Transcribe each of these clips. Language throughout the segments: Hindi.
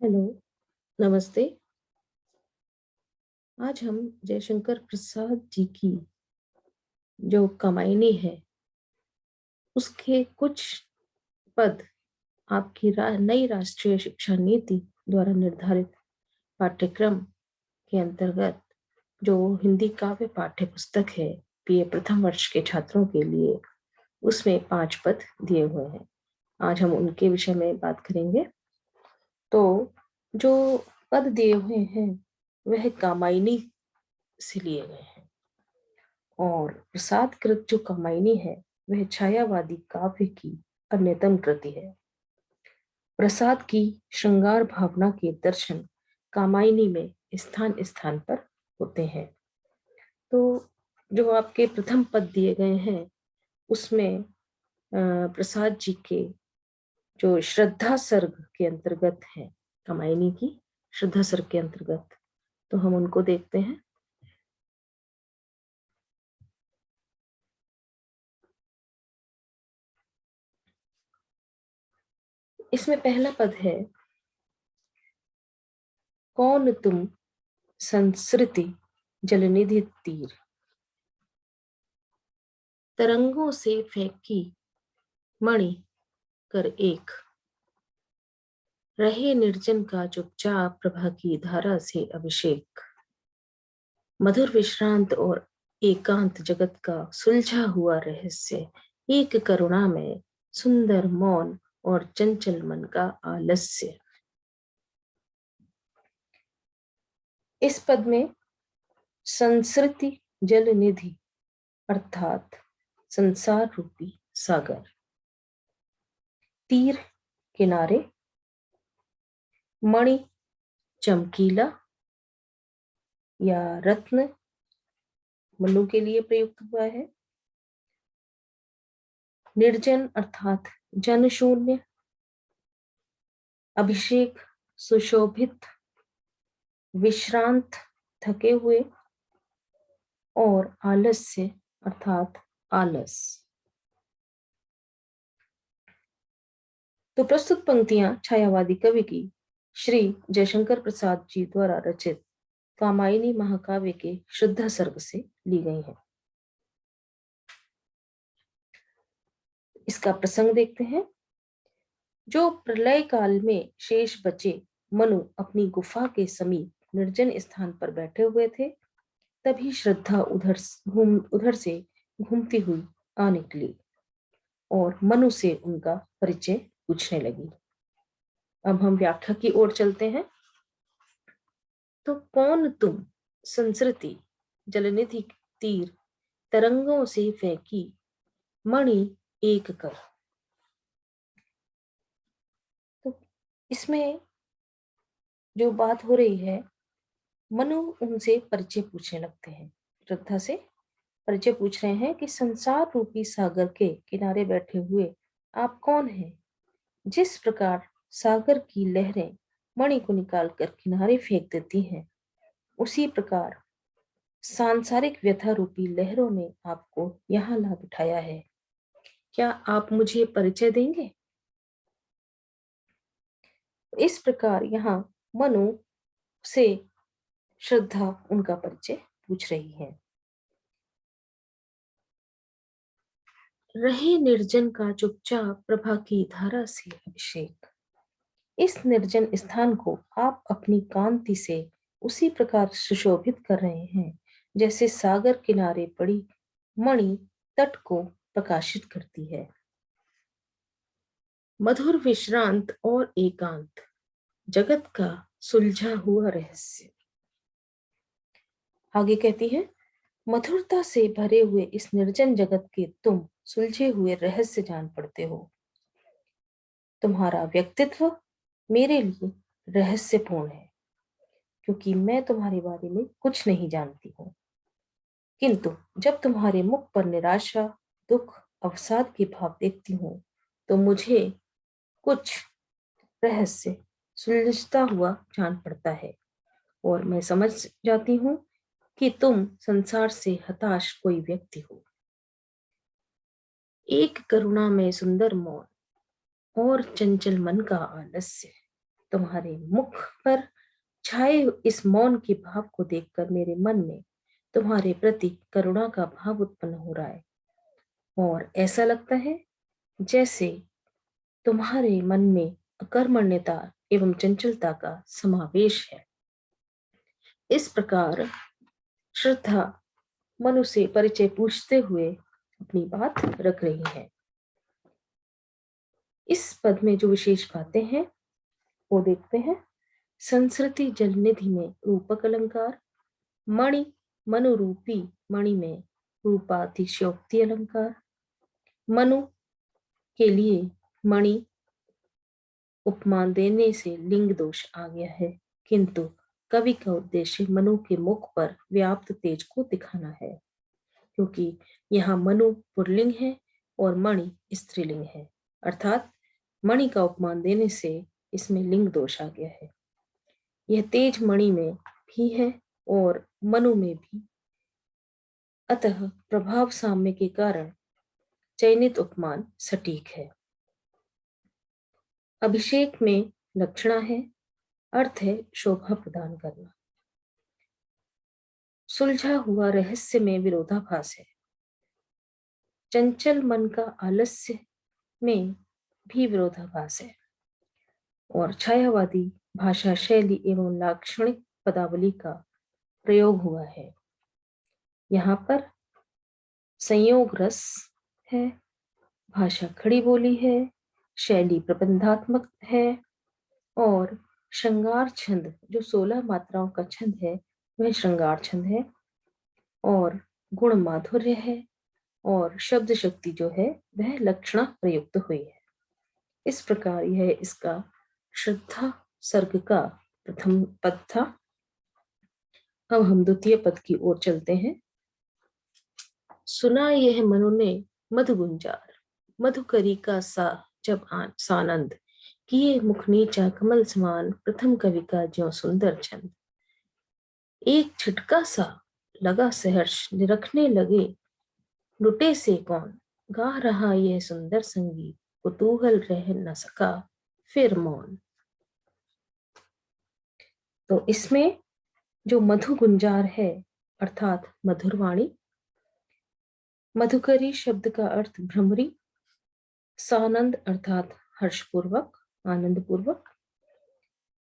हेलो, नमस्ते। आज हम जयशंकर प्रसाद जी की जो कमायनी है, उसके कुछ पद आपकी नई राष्ट्रीय शिक्षा नीति द्वारा निर्धारित पाठ्यक्रम के अंतर्गत जो हिंदी काव्य पाठ्य पुस्तक है, बीए प्रथम वर्ष के छात्रों के लिए, उसमें 5 पद दिए हुए हैं। आज हम उनके विषय में बात करेंगे। तो जो पद दिए हुए हैं, वह कामायनी से लिए गए हैं। और प्रसाद कृत जो कामायनी है, वह छायावादी काव्य की अन्यतम कृति है। प्रसाद की श्रृंगार भावना के दर्शन कामायनी में स्थान स्थान पर होते हैं। तो जो आपके प्रथम पद दिए गए हैं, उसमें प्रसाद जी के जो श्रद्धा सर्ग के अंतर्गत है, कामायनी की श्रद्धा सर्ग के अंतर्गत, तो हम उनको देखते हैं। इसमें पहला पद है, कौन तुम संस्कृति जलनिधि तीर, तरंगों से फेंकी मणि कर एक, रहे निर्जन का चुपचाप प्रभा की धारा से अभिषेक, मधुर विश्रांत और एकांत जगत का सुलझा हुआ रहस्य, एक करुणा में सुंदर मौन और चंचल मन का आलस्य। इस पद में संस्कृति जल निधि अर्थात संसार रूपी सागर, तीर किनारे, मणि चमकीला या रत्न मनु के लिए प्रयुक्त हुआ है, निर्जन अर्थात जन शून्य, अभिषेक सुशोभित, विश्रांत थके हुए, और आलस्य अर्थात आलस। तो प्रस्तुत पंक्तियां छायावादी कवि की श्री जयशंकर प्रसाद जी द्वारा रचित कामायनी महाकाव्य के शुद्ध सर्ग से ली गई हैं। इसका प्रसंग देखते हैं। जो प्रलय काल में शेष बचे मनु अपनी गुफा के समीप निर्जन स्थान पर बैठे हुए थे, तभी श्रद्धा उधर से घूमती हुई आ निकली और मनु से उनका परिचय पूछने लगी। अब हम व्याख्या की ओर चलते हैं। तो कौन तुम संस्कृति जलनिधि तीर, तरंगों से फेंकी मणि एक कर। तो इसमें जो बात हो रही है, मनु उनसे परिचय पूछने लगते हैं, श्रद्धा से परिचय पूछ रहे हैं कि संसार रूपी सागर के किनारे बैठे हुए आप कौन हैं। जिस प्रकार सागर की लहरें मणि को निकालकर किनारे फेंक देती हैं, उसी प्रकार सांसारिक व्यथा रूपी लहरों ने आपको यहाँ ला बिठाया है। क्या आप मुझे परिचय देंगे? इस प्रकार यहाँ मनु से श्रद्धा उनका परिचय पूछ रही है। रहे निर्जन का चुपचाप प्रभा की धारा से अभिषेक, इस निर्जन स्थान को आप अपनी कांति से उसी प्रकार सुशोभित कर रहे हैं जैसे सागर किनारे पड़ी मणि तट को प्रकाशित करती है। मधुर विश्रांत और एकांत जगत का सुलझा हुआ रहस्य। आगे कहती है, मधुरता से भरे हुए इस निर्जन जगत के तुम सुलझे हुए रहस्य जान पड़ते हो। तुम्हारा व्यक्तित्व मेरे लिए रहस्यपूर्ण है, क्योंकि मैं तुम्हारे बारे में कुछ नहीं जानती हूँ। किंतु जब तुम्हारे मुख पर निराशा, दुख, अवसाद के भाव देखती हूँ, तो मुझे कुछ रहस्य सुलझता हुआ जान पड़ता है और मैं समझ जाती हूँ कि तुम संसार से हताश कोई व्यक्ति हो। एक करुणा में सुंदर मौन और चंचल मन का आलस्य। तुम्हारे मुख पर छाए इस मौन के भाव को देखकर मेरे मन में तुम्हारे प्रति करुणा का भाव उत्पन्न हो रहा है, और ऐसा लगता है जैसे तुम्हारे मन में अकर्मण्यता एवं चंचलता का समावेश है। इस प्रकार श्रद्धा मनु से परिचय पूछते हुए अपनी बात रख रही है। इस पद में जो विशेष बातें हैं वो देखते हैं। संस्कृति जलनिधि में रूपक अलंकार, मणि मनुरूपी मणि में रूपातिशयोक्ति अलंकार। मनु के लिए मणि उपमान देने से लिंग दोष आ गया है, किंतु कवि का उद्देश्य मनु के मुख पर व्याप्त तेज को दिखाना है, क्योंकि यहाँ मनु पुल्लिंग है और मणि स्त्रीलिंग है, अर्थात मणि का उपमान देने से इसमें लिंग दोष आ गया है। यह तेज मणि में भी है और मनु में भी, अतः प्रभाव साम्य के कारण चयनित उपमान सटीक है। अभिषेक में लक्षणा है, अर्थ है शोभा प्रदान करना। सुलझा हुआ रहस्य में विरोधाभास है। चंचल मन का आलस्य में भी विरोधाभास है, और छायावादी भाषा शैली एवं लाक्षणिक पदावली का प्रयोग हुआ है। यहाँ पर संयोग रस है, भाषा खड़ी बोली है, शैली प्रबंधात्मक है, और श्रृंगार छंद जो 16 मात्राओं का छंद है वह श्रृंगार छंद है, और गुण माधुर्य है, और शब्द शक्ति जो है वह लक्षणा प्रयुक्त हुई है। इस प्रकार यह इसका श्रद्धा सर्ग का प्रथम पद था। अब हम द्वितीय पद की ओर चलते हैं। सुना यह मनु ने मधु गुंजार, मधुकरी का सा जब सानंद, किए मुख नीचा कमल समान, प्रथम कवि का ज्यों सुंदर छंद। एक छिटका सा लगा सहर्ष, निरखने लगे लुटे से कौन, गा रहा यह सुंदर संगीत, कुतूहल रह न सका फिर मौन। तो इसमें जो मधु गुंजार है अर्थात मधुरवाणी, मधुकरी शब्द का अर्थ भ्रमरी, सानंद अर्थात हर्षपूर्वक आनंदपूर्वक,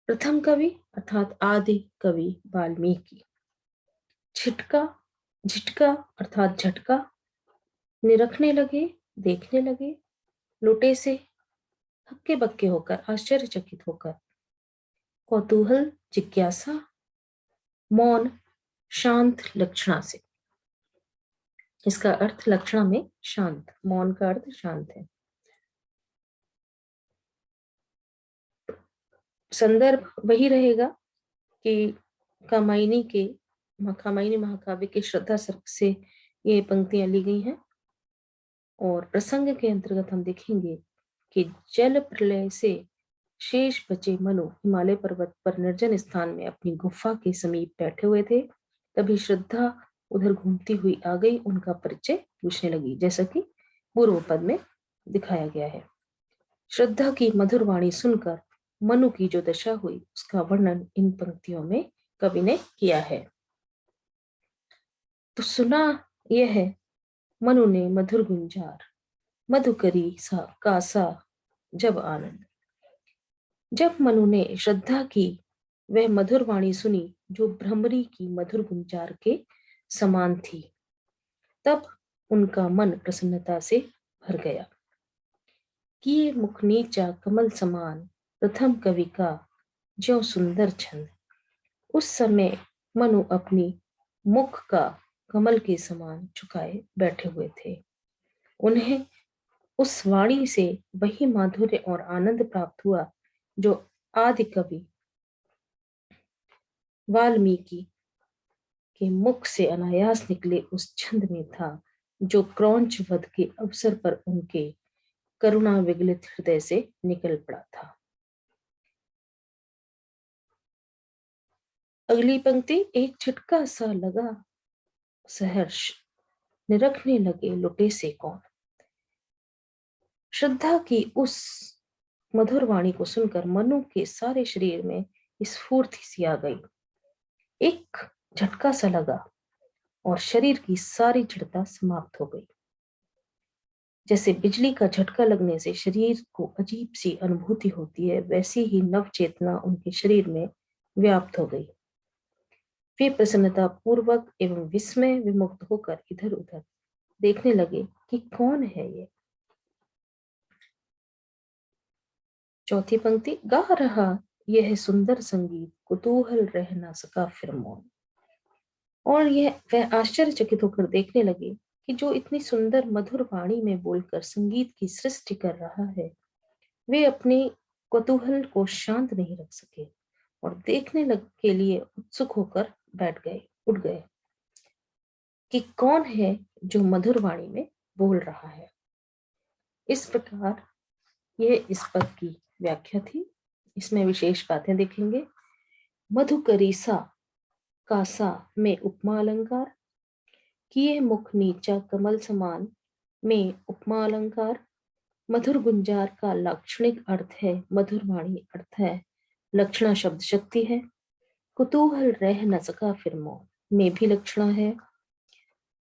प्रथम कवि अर्थात आदि कवि वाल्मीकि, छिटका झिटका अर्थात झटका, निरखने लगे देखने लगे, लुटे से हक्के बक्के होकर आश्चर्यचकित होकर, कौतूहल जिज्ञासा, मौन शांत लक्षणा से। इसका अर्थ लक्षणा में शांत, मौन का अर्थ शांत है। संदर्भ वही रहेगा कि कामायनी महाकाव्य के श्रद्धा सर्ग से ये पंक्तियां ली गई हैं, और प्रसंग के अंतर्गत हम देखेंगे कि जल प्रलय से शेष बचे मनु हिमालय पर्वत पर निर्जन स्थान में अपनी गुफा के समीप बैठे हुए थे। तभी श्रद्धा उधर घूमती हुई आ गई, उनका परिचय पूछने लगी, जैसा कि पूर्व पद में दिखाया गया है। श्रद्धा की मधुर वाणी सुनकर मनु की जो दशा हुई उसका वर्णन इन पंक्तियों में कवि ने किया है। तो सुना यह है मनु ने मधुर गुंजार, मधुकरी सा कासा जब आनंद। जब मनु ने श्रद्धा की वह मधुर वाणी सुनी जो भ्रमरी की मधुर गुंजार के समान थी, तब उनका मन प्रसन्नता से भर गया। किए मुख नीचा कमल समान, प्रथम कवि का ज्यों सुंदर छंद। उस समय मनु अपनी मुख का कमल के समान झुकाए बैठे हुए थे। उन्हें उस वाणी से वही माधुर्य और आनंद प्राप्त हुआ जो आदि कवि वाल्मीकि के मुख से अनायास निकले उस छंद में था, जो क्रौंच वध के अवसर पर उनके करुणा विगलित हृदय से निकल पड़ा था। अगली पंक्ति, एक छिटका सा लगा सहर्ष, निरखने लगे लुटे से कौन। श्रद्धा की उस मधुर वाणी को सुनकर मनु के सारे शरीर में स्फूर्ति सी आ गई। एक झटका सा लगा और शरीर की सारी जड़ता समाप्त हो गई। जैसे बिजली का झटका लगने से शरीर को अजीब सी अनुभूति होती है, वैसी ही नव चेतना उनके शरीर में व्याप्त हो गई। वे प्रसन्नता पूर्वक एवं विस्मय विमुक्त होकर इधर उधर देखने लगे कि कौन है ये। चौथी पंक्ति, गा रहा यह सुंदर संगीत, कुतूहल रह ना सका फिर मौन। और यह वह आश्चर्यचकित होकर देखने लगे कि जो इतनी सुंदर मधुर वाणी में बोलकर संगीत की सृष्टि कर रहा है, वे अपने कौतूहल को शांत नहीं रख सके और देखने लग के लिए उत्सुक होकर बैठ गए, उठ गए कि कौन है जो मधुर वाणी में बोल रहा है। इस प्रकार यह इस पद की व्याख्या थी। इसमें विशेष बातें देखेंगे। मधुकरीसा कासा में उपमा अलंकार, किए मुख नीचा कमल समान में उपमा अलंकार। मधुर गुंजार का लाक्षणिक अर्थ है मधुर वाणी, अर्थ है लक्षणा शब्द शक्ति है। कुतूहल रह न सका फिर मौन में भी लक्षणा है।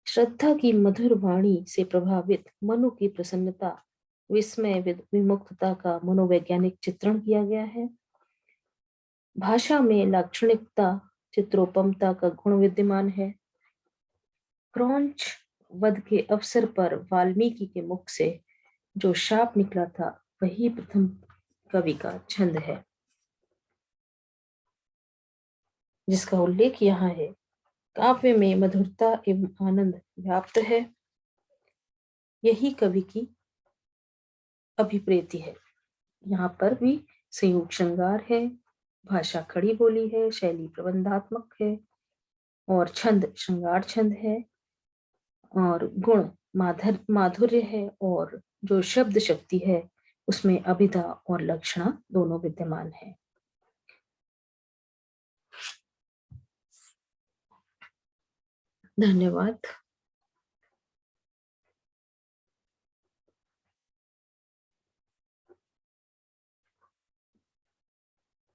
श्रद्धा की मधुर वाणी से प्रभावित मनु की प्रसन्नता, विस्मय विमुक्तता का मनोवैज्ञानिक चित्रण किया गया है। भाषा में लाक्षणिकता, चित्रोपमता का गुण विद्यमान है। क्रौंच वध के अवसर पर वाल्मीकि के मुख से जो शाप निकला था, वही प्रथम कवि का छंद है, जिसका उल्लेख यहाँ है। काव्य में मधुरता एवं आनंद व्याप्त है, यही कवि की अभिप्रेति है। यहाँ पर भी संयोग श्रृंगार है, भाषा खड़ी बोली है, शैली प्रबंधात्मक है और छंद श्रृंगार छंद है और गुण माधुर्य है और जो शब्द शक्ति है उसमें अभिधा और लक्षणा दोनों विद्यमान है। धन्यवाद।